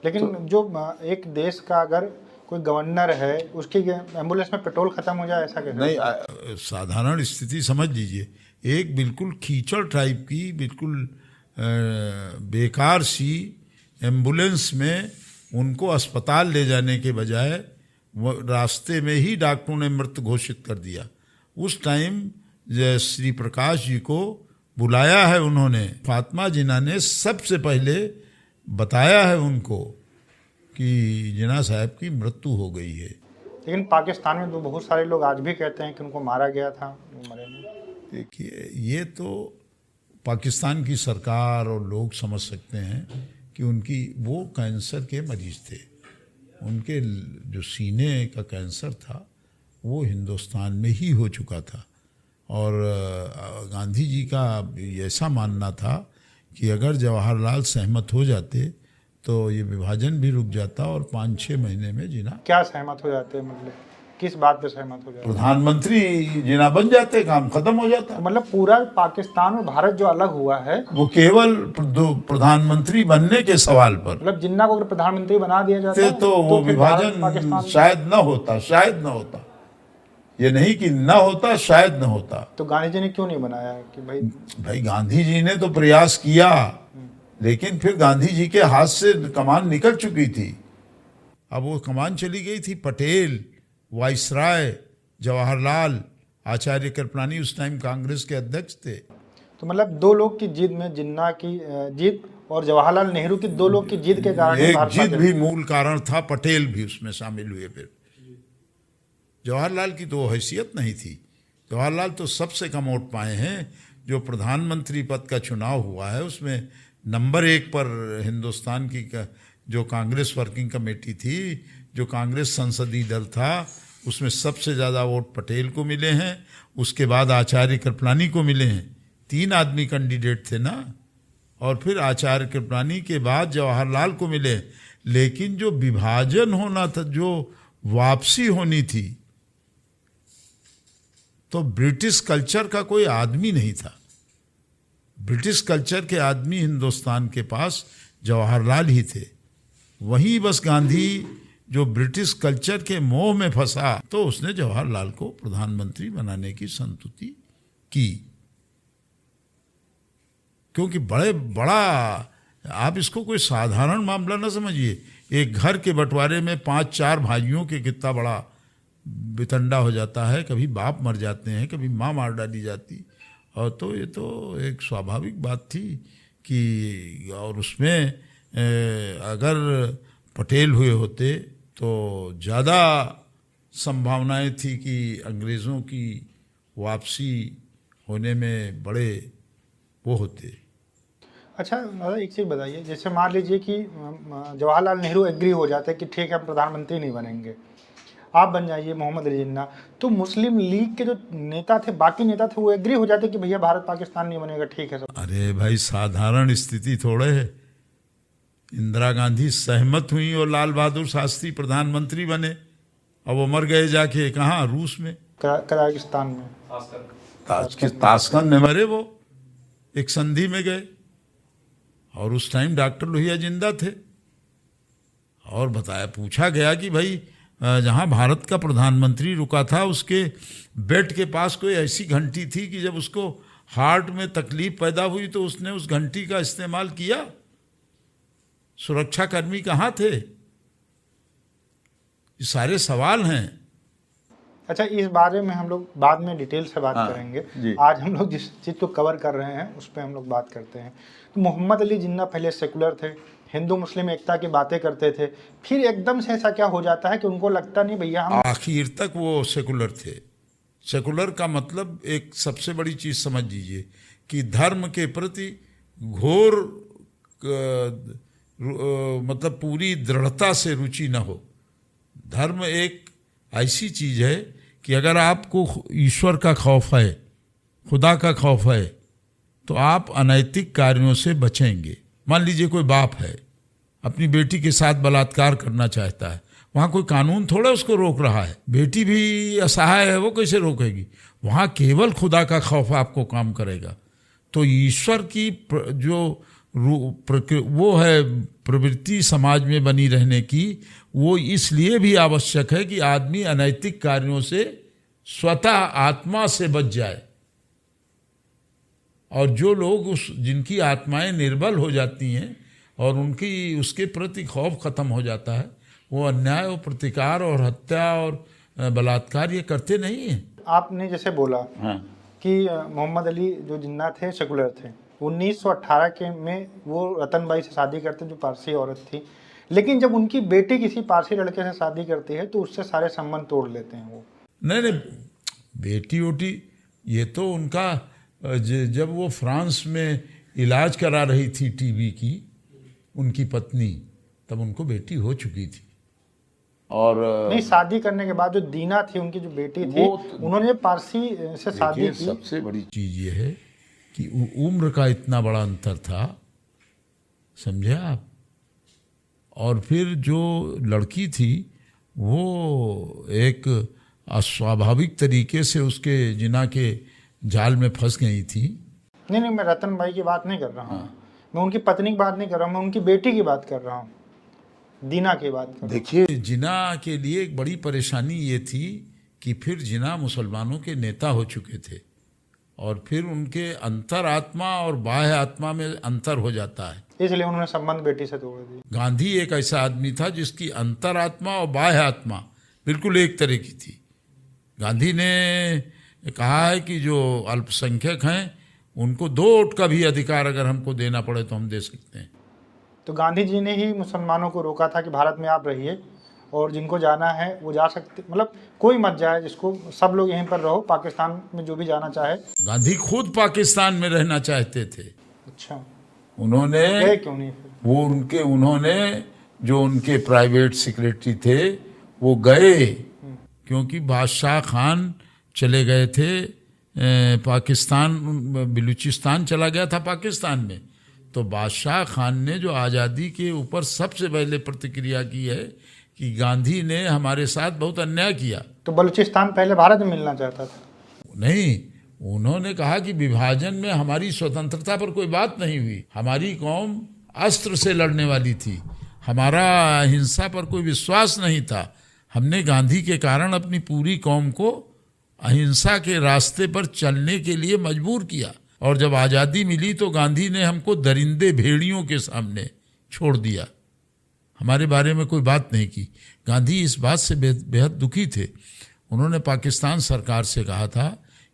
लेकिन तो, जो एक देश का अगर कोई गवर्नर है, उसकी एम्बुलेंस में पेट्रोल खत्म हो जाए, ऐसा कैसे? नहीं, साधारण स्थिति समझ लीजिए। एक बिल्कुल कीचड़ टाइप की, बिल्कुल बेकार सी एम्बुलेंस में उनको अस्पताल ले जाने के बजाय वो रास्ते में ही डॉक्टरों ने मृत घोषित कर दिया। उस टाइम श्री प्रकाश जी को बुलाया है उन्होंने। फातिमा जिन्ना ने सबसे पहले बताया है उनको कि जिन्ना साहब की मृत्यु हो गई है। लेकिन पाकिस्तान में तो बहुत सारे लोग आज भी कहते हैं कि उनको मारा गया था, वो मरे नहीं। देखिए, ये तो पाकिस्तान की सरकार और लोग समझ सकते हैं कि उनकी, वो कैंसर के मरीज थे, उनके जो सीने का कैंसर था वो हिंदुस्तान में ही हो चुका था। और गांधी जी का ऐसा मानना था कि अगर जवाहरलाल सहमत हो जाते तो ये विभाजन भी रुक जाता और 5-6 महीने में जिन्ना। क्या सहमत हो जाते, मतलब किस बात पे सहमत हो जाते? प्रधानमंत्री जिन्ना बन जाते, काम खत्म हो जाता। तो मतलब पूरा पाकिस्तान और भारत जो अलग हुआ है, वो केवल प्रधानमंत्री बनने के सवाल पर, मतलब जिन्ना को अगर प्रधानमंत्री बना दिया जाता तो वो विभाजन शायद न होता, शायद न होता। ये नहीं कि न होता, शायद न होता। तो गांधी जी ने क्यों नहीं बनाया कि भाई गांधी जी ने तो प्रयास किया, लेकिन फिर गांधी जी के हाथ से कमान निकल चुकी थी। अब वो कमान चली गई थी। पटेल, वाइसराय, जवाहरलाल, आचार्य कृपलानी उस टाइम कांग्रेस के अध्यक्ष थे। तो मतलब दो लोग की जीत में, जिन्ना की जीत और जवाहरलाल नेहरू की, दो लोग की जीत के कारण ही एक भारत जीत पाकिस्तान- भी मूल कारण था। पटेल भी उसमें शामिल हुए। फिर जवाहरलाल की तो हैसियत नहीं थी। जवाहरलाल तो सबसे कम वोट पाए हैं। जो प्रधानमंत्री पद का चुनाव हुआ है उसमें नंबर 1 पर हिंदुस्तान की जो कांग्रेस वर्किंग कमेटी थी, जो कांग्रेस संसदीय दल था, उसमें सबसे ज़्यादा वोट पटेल को मिले हैं। उसके बाद आचार्य कृपलानी को मिले हैं। 3 आदमी कैंडिडेट थे ना। और फिर आचार्य कृपलानी के बाद जवाहरलाल को मिले। लेकिन जो विभाजन होना था, जो वापसी होनी थी, तो ब्रिटिश कल्चर का कोई आदमी नहीं था। ब्रिटिश कल्चर के आदमी हिंदुस्तान के पास जवाहरलाल ही थे। वहीं बस गांधी जो ब्रिटिश कल्चर के मोह में फंसा, तो उसने जवाहरलाल को प्रधानमंत्री बनाने की संस्तुति की। क्योंकि बड़ा आप इसको कोई साधारण मामला ना समझिए। एक घर के बंटवारे में 5-4 भाइयों के कितना बड़ा बितंडा हो जाता है। कभी बाप मर जाते हैं, कभी माँ मार डाली जाती। और तो ये तो एक स्वाभाविक बात थी कि, और उसमें अगर पटेल हुए होते तो ज़्यादा संभावनाएं थी कि अंग्रेज़ों की वापसी होने में बड़े वो होते। अच्छा, एक चीज़ बताइए, जैसे मान लीजिए कि जवाहरलाल नेहरू एग्री हो जाते कि ठीक है हम प्रधानमंत्री नहीं बनेंगे, आप बन जाइए मोहम्मद अली जिन्ना, तो मुस्लिम लीग के जो नेता थे, बाकी नेता थे, वो एग्री हो जाते कि भैया भारत पाकिस्तान नहीं बनेगा, ठीक है सब। अरे भाई, साधारण स्थिति थोड़े है। इंदिरा गांधी सहमत हुई और लाल बहादुर शास्त्री प्रधानमंत्री बने। अब वो मर गए जाके कहाँ, रूस में, कजाकिस्तान में, ताशकंद में मरे। वो एक संधि में गए और उस टाइम डॉक्टर लोहिया जिंदा थे। और बताया, पूछा गया कि भाई जहाँ भारत का प्रधानमंत्री रुका था उसके बेड के पास कोई ऐसी घंटी थी कि जब उसको हार्ट में तकलीफ पैदा हुई तो उसने उस घंटी का इस्तेमाल किया। सुरक्षाकर्मी कहाँ थे? ये सारे सवाल हैं। अच्छा, इस बारे में हम लोग बाद में डिटेल से बात करेंगे। जी। आज हम लोग जिस चीज़ को कवर कर रहे हैं उस पर हम लोग बात करते हैं। तो मोहम्मद अली जिन्ना पहले सेकुलर थे, हिंदू मुस्लिम एकता की बातें करते थे, फिर एकदम से ऐसा क्या हो जाता है कि उनको लगता नहीं भैया हम, आखिर तक वो सेकुलर थे। सेकुलर का मतलब एक सबसे बड़ी चीज़ समझ लीजिए कि धर्म के प्रति घोर मतलब पूरी दृढ़ता से रुचि न हो। धर्म एक ऐसी चीज़ है कि अगर आपको ईश्वर का खौफ है, खुदा का खौफ है, तो आप अनैतिक कार्यों से बचेंगे। मान लीजिए कोई बाप है, अपनी बेटी के साथ बलात्कार करना चाहता है, वहाँ कोई कानून थोड़ा उसको रोक रहा है। बेटी भी असहाय है, वो कैसे रोकेगी? वहाँ केवल खुदा का खौफ आपको काम करेगा। तो ईश्वर की जो वो है प्रवृत्ति समाज में बनी रहने की, वो इसलिए भी आवश्यक है कि आदमी अनैतिक कार्यों से स्वतः आत्मा से बच जाए। और जो लोग जिनकी आत्माएं निर्बल हो जाती हैं और उनकी उसके प्रति खौफ खत्म हो जाता है, वो अन्याय और प्रतिकार और हत्या और बलात्कार ये करते नहीं हैं। आपने जैसे बोला कि मोहम्मद अली जो जिन्ना थे सेकुलर थे, 1918 के में वो रतनबाई से शादी करते जो पारसी औरत थी, लेकिन जब उनकी बेटी किसी पारसी लड़के से शादी करती है तो उससे सारे संबंध तोड़ लेते हैं वो। नहीं, बेटी वोटी ये तो उनका, जब वो फ्रांस में इलाज करा रही थी टीबी की, उनकी पत्नी, तब उनको बेटी हो चुकी थी। और नहीं, शादी करने के बाद जो दीना थी उनकी जो बेटी थी, उन्होंने पारसी से शादी की। सबसे बड़ी चीज ये है कि उम्र का इतना बड़ा अंतर था, समझे आप। और फिर जो लड़की थी वो एक अस्वाभाविक तरीके से उसके जिना के जाल में फंस गई थी। नहीं, मैं रतनबाई की बात नहीं कर रहा हूँ, मैं उनकी पत्नी की बात नहीं कर रहा हूँ, मैं उनकी बेटी की बात कर रहा हूँ, दीना की बात कर रहा हूँ। देखिए, जिना के लिए एक बड़ी परेशानी ये थी कि फिर जिना मुसलमानों के नेता हो चुके थे और फिर उनके अंतर आत्मा और बाह्य आत्मा में अंतर हो जाता है। इसलिए उन्होंने संबंध बेटी से तोड़ दिए। गांधी एक ऐसा आदमी था जिसकी अंतरात्मा और बाह्य आत्मा बिल्कुल एक तरह की थी। गांधी ने कहा है कि जो अल्पसंख्यक हैं उनको 2 वोट का भी अधिकार अगर हमको देना पड़े तो हम दे सकते हैं। तो गांधी जी ने ही मुसलमानों को रोका था कि भारत में आप रहिए और जिनको जाना है वो जा सकते, मतलब कोई मत जाए, जिसको सब लोग यहीं पर रहो, पाकिस्तान में जो भी जाना चाहे। गांधी खुद पाकिस्तान में रहना चाहते थे। अच्छा, उन्होंने गए क्यों नहीं फिर? उन्होंने जो उनके प्राइवेट सेक्रेटरी थे वो गए क्योंकि बादशाह खान चले गए थे पाकिस्तान, बलूचिस्तान चला गया था पाकिस्तान में। तो बादशाह खान ने जो आज़ादी के ऊपर सबसे पहले प्रतिक्रिया की है कि गांधी ने हमारे साथ बहुत अन्याय किया। तो बलूचिस्तान पहले भारत में मिलना चाहता था? नहीं, उन्होंने कहा कि विभाजन में हमारी स्वतंत्रता पर कोई बात नहीं हुई। हमारी कौम अस्त्र से लड़ने वाली थी, हमारा हिंसा पर कोई विश्वास नहीं था। हमने गांधी के कारण अपनी पूरी कौम को अहिंसा के रास्ते पर चलने के लिए मजबूर किया और जब आज़ादी मिली तो गांधी ने हमको दरिंदे भेड़ियों के सामने छोड़ दिया, हमारे बारे में कोई बात नहीं की। गांधी इस बात से बेहद दुखी थे। उन्होंने पाकिस्तान सरकार से कहा था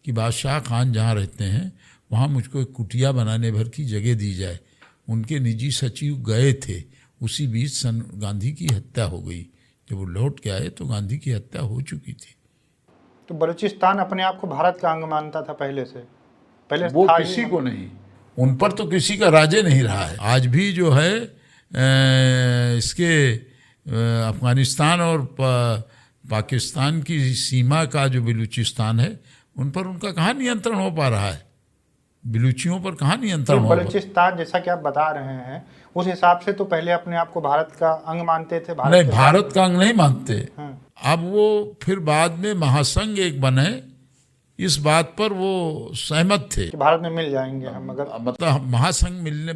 कि बादशाह खान जहाँ रहते हैं वहाँ मुझको एक कुटिया बनाने भर की जगह दी जाए। उनके निजी सचिव गए थे, उसी बीच गांधी की हत्या हो गई। जब वो लौट के आए तो गांधी की हत्या हो चुकी थी। तो बलूचिस्तान अपने आप को भारत का अंग मानता था पहले से? पहले वो था किसी को नहीं, उन पर तो किसी का राजे नहीं रहा है। आज भी जो है इसके अफगानिस्तान और पाकिस्तान की सीमा का जो बलूचिस्तान है उन पर उनका कहाँ नियंत्रण हो पा रहा है? बलूचियों पर कहाँ नियंत्रण हो? बलूचिस्तान जैसा कि आप बता रहे हैं उस हिसाब से तो पहले अपने आप को भारत का अंग मानते थे। नहीं, भारत का अंग नहीं मानते। हाँ। अब वो फिर बाद में महासंघ एक बने, इस बात पर वो सहमत थे कि भारत में मिल जाएंगे हम, अगर मतलब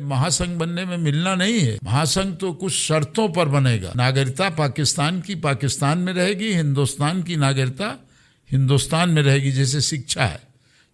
महासंघ बनने में मिलना नहीं है। महासंघ तो कुछ शर्तों पर बनेगा। नागरिकता पाकिस्तान की पाकिस्तान में रहेगी, हिंदुस्तान की नागरिकता हिंदुस्तान में रहेगी। जैसे शिक्षा है,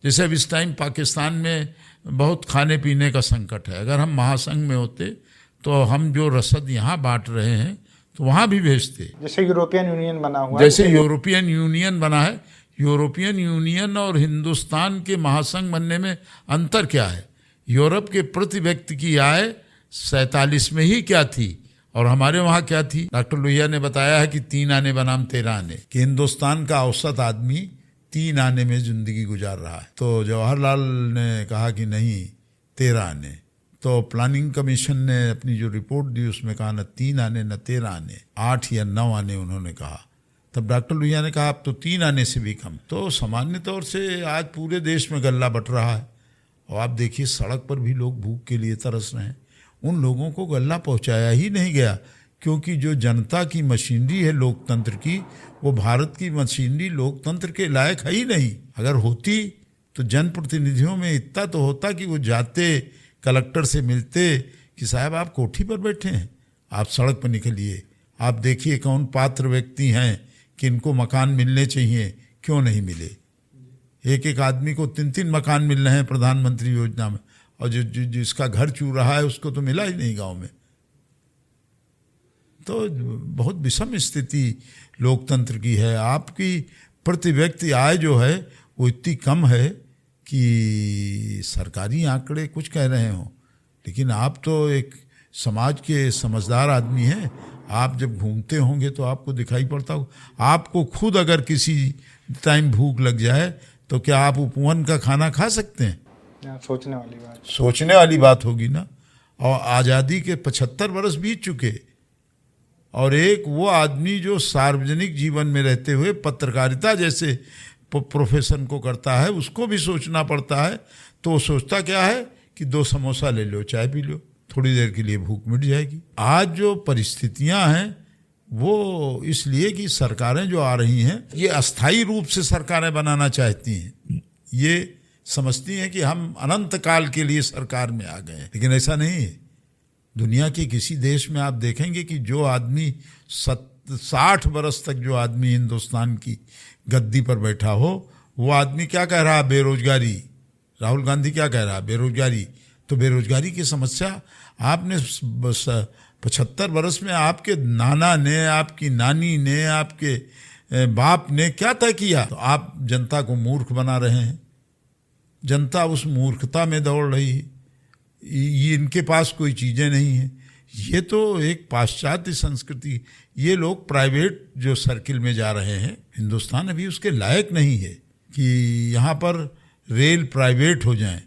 जैसे अब इस टाइम पाकिस्तान में बहुत खाने पीने का संकट है, अगर हम महासंघ में होते तो हम जो रसद यहाँ बांट रहे हैं तो वहाँ भी भेजते। जैसे यूरोपियन यूनियन बना हुआ है, जैसे यूरोपियन यूनियन बना है। यूरोपियन यूनियन और हिंदुस्तान के महासंघ बनने में अंतर क्या है? यूरोप के प्रति व्यक्ति की आय 47 में ही क्या थी और हमारे वहाँ क्या थी? डॉक्टर लोहिया ने बताया है कि 3 आने बनाम 13 आने, कि हिंदुस्तान का औसत आदमी 3 आने में जिंदगी गुजार रहा है। तो जवाहरलाल ने कहा कि नहीं, 13 आने। तो प्लानिंग कमीशन ने अपनी जो रिपोर्ट दी उसमें कहा न 3 आने न 13 आने, 8 या 9 आने उन्होंने कहा। तब डॉक्टर लोहिया ने कहा अब तो 3 आने से भी कम। तो सामान्य तौर से आज पूरे देश में गल्ला बट रहा है और आप देखिए सड़क पर भी लोग भूख के लिए तरस रहे हैं। उन लोगों को गल्ला पहुंचाया ही नहीं गया क्योंकि जो जनता की मशीनरी है लोकतंत्र की, वो भारत की मशीनरी लोकतंत्र के लायक है ही नहीं। अगर होती तो जनप्रतिनिधियों में इतना तो होता कि वो जाते कलेक्टर से मिलते कि साहब आप कोठी पर बैठे हैं, आप सड़क पर निकलिए, आप देखिए कौन पात्र व्यक्ति हैं कि इनको मकान मिलने चाहिए, क्यों नहीं मिले। एक एक आदमी को 3-3 मकान मिल रहे हैं प्रधानमंत्री योजना में और जिसका घर चूर रहा है उसको तो मिला ही नहीं गांव में। तो बहुत विषम स्थिति लोकतंत्र की है। आपकी प्रति व्यक्ति आय जो है वो इतनी कम है कि सरकारी आंकड़े कुछ कह रहे हों, लेकिन आप तो एक समाज के समझदार आदमी हैं। आप जब घूमते होंगे तो आपको दिखाई पड़ता हो। आपको खुद अगर किसी टाइम भूख लग जाए तो क्या आप उपवन का खाना खा सकते हैं? सोचने वाली बात होगी ना। और आज़ादी के 75 वर्ष बीत चुके और एक वो आदमी जो सार्वजनिक जीवन में रहते हुए पत्रकारिता जैसे प्रोफेशन को करता है, उसको भी सोचना पड़ता है। तो वो सोचता क्या है कि 2 समोसा ले लो, चाय पी लो, थोड़ी देर के लिए भूख मिट जाएगी। आज जो परिस्थितियां हैं वो इसलिए कि सरकारें जो आ रही हैं ये अस्थायी रूप से सरकारें बनाना चाहती हैं। ये समझती हैं कि हम अनंत काल के लिए सरकार में आ गए हैं, लेकिन ऐसा नहीं है। दुनिया के किसी देश में आप देखेंगे कि जो आदमी 60 वर्ष तक जो आदमी हिंदुस्तान की गद्दी पर बैठा हो, वो आदमी क्या कह रहा है? बेरोजगारी। राहुल गांधी क्या कह रहा है? बेरोजगारी। तो बेरोजगारी की समस्या आपने 75 वर्ष में आपके नाना ने, आपकी नानी ने, आपके बाप ने क्या तय किया? तो आप जनता को मूर्ख बना रहे हैं। जनता उस मूर्खता में दौड़ रही है। ये इनके पास कोई चीज़ें नहीं हैं। ये तो एक पाश्चात्य संस्कृति। ये लोग प्राइवेट जो सर्किल में जा रहे हैं, हिंदुस्तान अभी उसके लायक नहीं है कि यहाँ पर रेल प्राइवेट हो जाएं।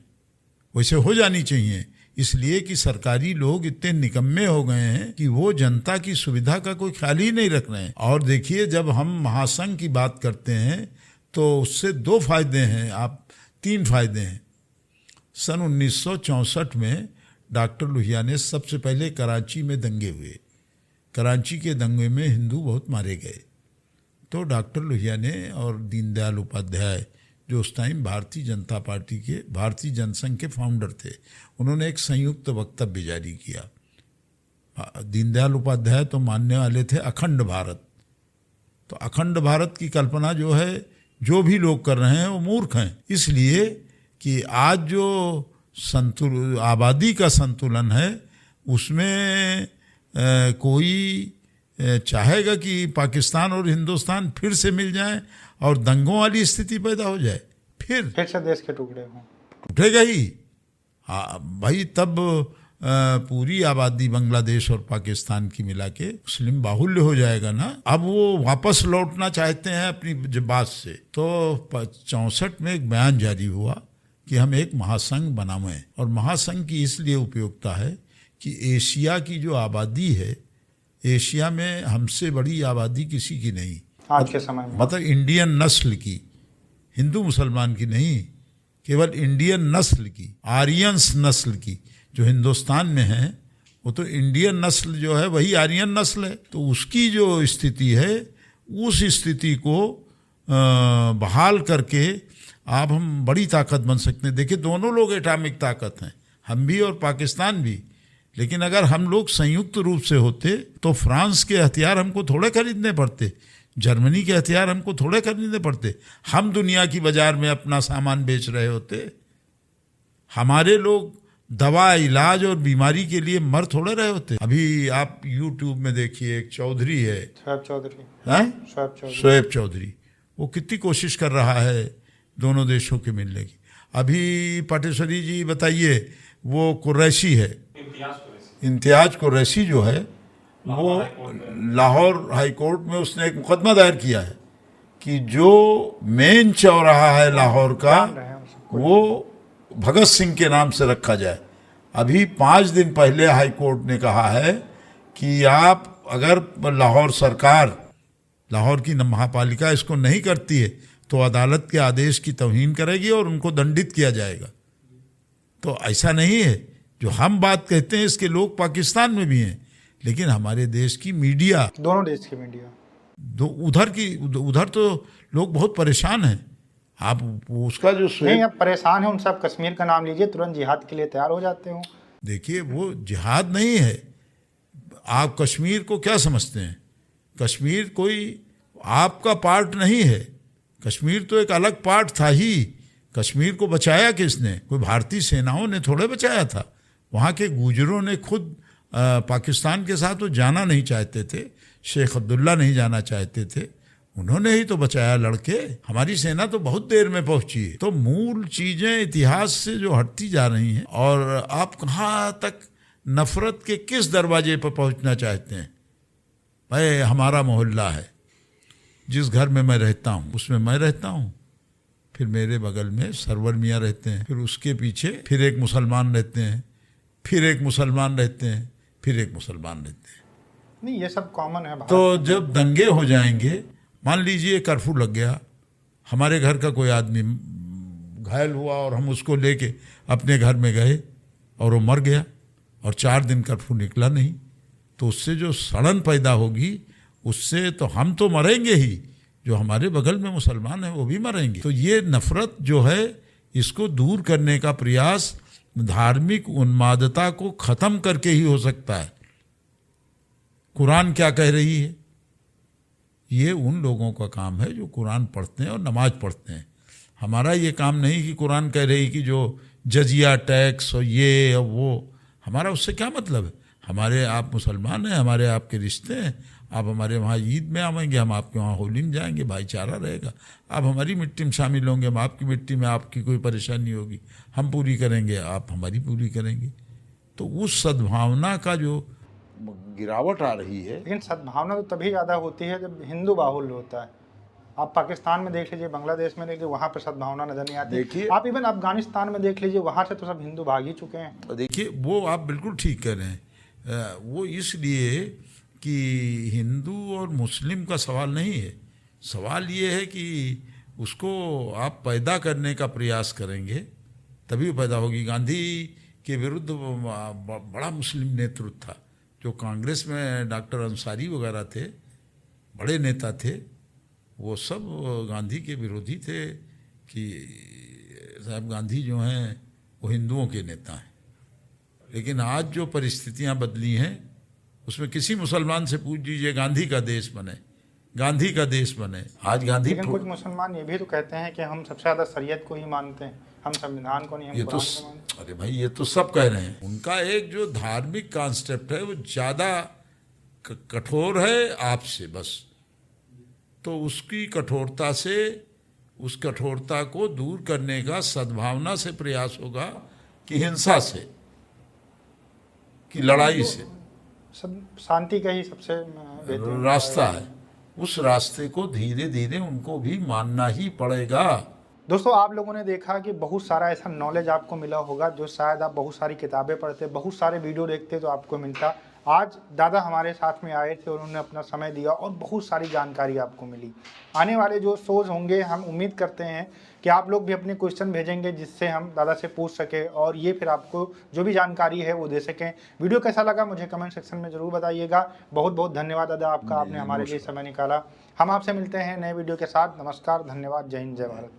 वैसे हो जानी चाहिए, इसलिए कि सरकारी लोग इतने निकम्मे हो गए हैं कि वो जनता की सुविधा का कोई ख्याल ही नहीं रख रहे हैं। और देखिए, जब हम महासंघ की बात करते हैं तो उससे 2 फायदे हैं, 3 फायदे हैं। सन 1964 में डॉक्टर लोहिया ने सबसे पहले कराची में दंगे हुए। कराची के दंगे में हिंदू बहुत मारे गए। तो डॉक्टर लोहिया ने और दीनदयाल उपाध्याय, जो उस टाइम भारतीय जनता पार्टी के, भारतीय जनसंघ के फाउंडर थे, उन्होंने एक संयुक्त वक्तव्य जारी किया। दीनदयाल उपाध्याय तो मानने वाले थे अखंड भारत। तो अखंड भारत की कल्पना जो है, जो भी लोग कर रहे हैं वो मूर्ख हैं। इसलिए कि आज जो आबादी का संतुलन है उसमें कोई चाहेगा कि पाकिस्तान और हिंदुस्तान फिर से मिल जाए और दंगों वाली स्थिति पैदा हो जाए, फिर से देश के टुकड़े हों, उठेगा ही। हाँ भाई, तब पूरी आबादी बांग्लादेश और पाकिस्तान की मिला के मुस्लिम बाहुल्य हो जाएगा ना। अब वो वापस लौटना चाहते हैं अपनी बात से। तो 64 में एक बयान जारी हुआ कि हम एक महासंघ बनावें। और महासंघ की इसलिए उपयोगिता है कि एशिया की जो आबादी है, एशिया में हमसे बड़ी आबादी किसी की नहीं आज के समय में। मतलब इंडियन नस्ल की, हिंदू मुसलमान की नहीं, केवल इंडियन नस्ल की, आर्यंस नस्ल की जो हिंदुस्तान में है, वो तो इंडियन नस्ल जो है वही आर्यन नस्ल है। तो उसकी जो स्थिति है, उस स्थिति को बहाल करके आप हम बड़ी ताकत बन सकते हैं। देखिए, दोनों लोग एटॉमिक ताकत हैं, हम भी और पाकिस्तान भी। लेकिन अगर हम लोग संयुक्त रूप से होते तो फ्रांस के हथियार हमको थोड़े खरीदने पड़ते, जर्मनी के हथियार हमको थोड़े खरीदने पड़ते। हम दुनिया की बाजार में अपना सामान बेच रहे होते। हमारे लोग दवा, इलाज और बीमारी के लिए मर थोड़े रहे होते। अभी आप यूट्यूब में देखिए, एक चौधरी है, शोएब चौधरी, वो कितनी कोशिश कर रहा है दोनों देशों के मिलने की। अभी पाटेश्वरी जी बताइए, वो कुरैशी है, इम्तियाज कुरैशी जो है, वो लाहौर हाई कोर्ट में उसने एक मुकदमा दायर किया है कि जो मेन चौराहा है लाहौर का, वो भगत सिंह के नाम से रखा जाए। अभी 5 दिन पहले हाई कोर्ट ने कहा है कि आप अगर लाहौर सरकार, लाहौर की महापालिका इसको नहीं करती है तो अदालत के आदेश की तौहीन करेगी और उनको दंडित किया जाएगा। तो ऐसा नहीं है, जो हम बात कहते हैं इसके लोग पाकिस्तान में भी हैं, लेकिन हमारे देश की मीडिया, दोनों देश की मीडिया, उधर तो लोग बहुत परेशान हैं। आप उसका जो नहीं, अब परेशान है उन सब, कश्मीर का नाम लीजिए, तुरंत जिहाद के लिए तैयार हो जाते हो। देखिए, वो जिहाद नहीं है। आप कश्मीर को क्या समझते हैं? कश्मीर कोई आपका पार्ट नहीं है। कश्मीर तो एक अलग पार्ट था ही। कश्मीर को बचाया किसने? कोई भारतीय सेनाओं ने थोड़े बचाया था। वहाँ के गुजरों ने खुद पाकिस्तान के साथ वो जाना नहीं चाहते थे, शेख अब्दुल्ला नहीं जाना चाहते थे, उन्होंने ही तो बचाया लड़के। हमारी सेना तो बहुत देर में पहुंची है। तो मूल चीजें इतिहास से जो हटती जा रही हैं, और आप कहाँ तक नफरत के किस दरवाजे पर पहुंचना चाहते हैं? भाई, हमारा मोहल्ला है, जिस घर में मैं रहता हूँ उसमें मैं रहता हूँ, फिर मेरे बगल में सरवर मियाँ रहते हैं, फिर उसके पीछे फिर एक मुसलमान रहते हैं, फिर एक मुसलमान रहते हैं, फिर एक मुसलमान रहते हैं। नहीं, ये सब कॉमन है। तो जब दंगे हो जाएंगे, मान लीजिए कर्फ्यू लग गया, हमारे घर का कोई आदमी घायल हुआ और हम उसको लेके अपने घर में गए और वो मर गया और 4 दिन कर्फ्यू निकला नहीं, तो उससे जो सड़न पैदा होगी, उससे तो हम तो मरेंगे ही, जो हमारे बगल में मुसलमान हैं वो भी मरेंगे। तो ये नफरत जो है, इसको दूर करने का प्रयास धार्मिक उन्मादता को खत्म करके ही हो सकता है। कुरान क्या कह रही है? ये उन लोगों का काम है जो कुरान पढ़ते हैं और नमाज पढ़ते हैं। हमारा ये काम नहीं कि कुरान कह रही कि जो जजिया टैक्स और ये और वो, हमारा उससे क्या मतलब है? हमारे आप मुसलमान हैं, हमारे आपके रिश्ते हैं, आप हमारे वहाँ ईद में आवेंगे, हम आपके वहाँ होली में जाएंगे, भाईचारा रहेगा। आप हमारी मिट्टी में शामिल होंगे, हम आपकी मिट्टी में, आपकी कोई परेशानी होगी हम पूरी करेंगे, आप हमारी पूरी करेंगे। तो उस सद्भावना का जो गिरावट आ रही है। लेकिन सद्भावना तो तभी ज़्यादा होती है जब हिंदू बाहुल्य होता है। आप पाकिस्तान में देख लीजिए, बांग्लादेश में देख लीजिए, वहाँ पर सद्भावना नजर नहीं आती। देखिए, आप इवन अफगानिस्तान में देख लीजिए, वहाँ से तो सब हिंदू भाग ही चुके हैं। देखिए वो आप बिल्कुल ठीक कह रहे हैं। वो इसलिए कि हिंदू और मुस्लिम का सवाल नहीं है, सवाल ये है कि उसको आप पैदा करने का प्रयास करेंगे तभी पैदा होगी। गांधी के विरुद्ध बड़ा मुस्लिम नेतृत्व था, जो कांग्रेस में डॉक्टर अंसारी वगैरह थे, बड़े नेता थे, वो सब गांधी के विरोधी थे कि साहब गांधी जो हैं वो हिंदुओं के नेता हैं। लेकिन आज जो परिस्थितियां बदली हैं उसमें किसी मुसलमान से पूछ दीजिए गांधी का देश बने, गांधी का देश बने। आज गांधी, लेकिन कुछ मुसलमान ये भी तो कहते हैं कि हम सबसे ज़्यादा शरीयत को ही मानते हैं, हम संविधान को नहीं, हम ये तो, कुरान को मानते हैं। अरे भाई ये तो सब कह रहे हैं। उनका एक जो धार्मिक कॉन्सेप्ट है वो ज़्यादा कठोर है आपसे, बस। तो उसकी कठोरता से, उस कठोरता को दूर करने का सद्भावना से प्रयास होगा कि हिंसा से, कि लड़ाई से। सब शांति का ही सबसे बेहतरीन रास्ता है, उस रास्ते को धीरे धीरे उनको भी मानना ही पड़ेगा। दोस्तों, आप लोगों ने देखा कि बहुत सारा ऐसा नॉलेज आपको मिला होगा जो शायद आप बहुत सारी किताबें पढ़ते, बहुत सारे वीडियो देखते तो आपको मिलता। आज दादा हमारे साथ में आए थे और उन्होंने अपना समय दिया और बहुत सारी जानकारी आपको मिली। आने वाले जो शोज होंगे, हम उम्मीद करते हैं कि आप लोग भी अपने क्वेश्चन भेजेंगे जिससे हम दादा से पूछ सके और ये फिर आपको जो भी जानकारी है वो दे सकें। वीडियो कैसा लगा मुझे कमेंट सेक्शन में ज़रूर बताइएगा। बहुत बहुत धन्यवाद दादा आपका, आपने हमारे लिए समय निकाला। हम आपसे मिलते हैं नए वीडियो के साथ। नमस्कार, धन्यवाद, जय हिंद, जय भारत।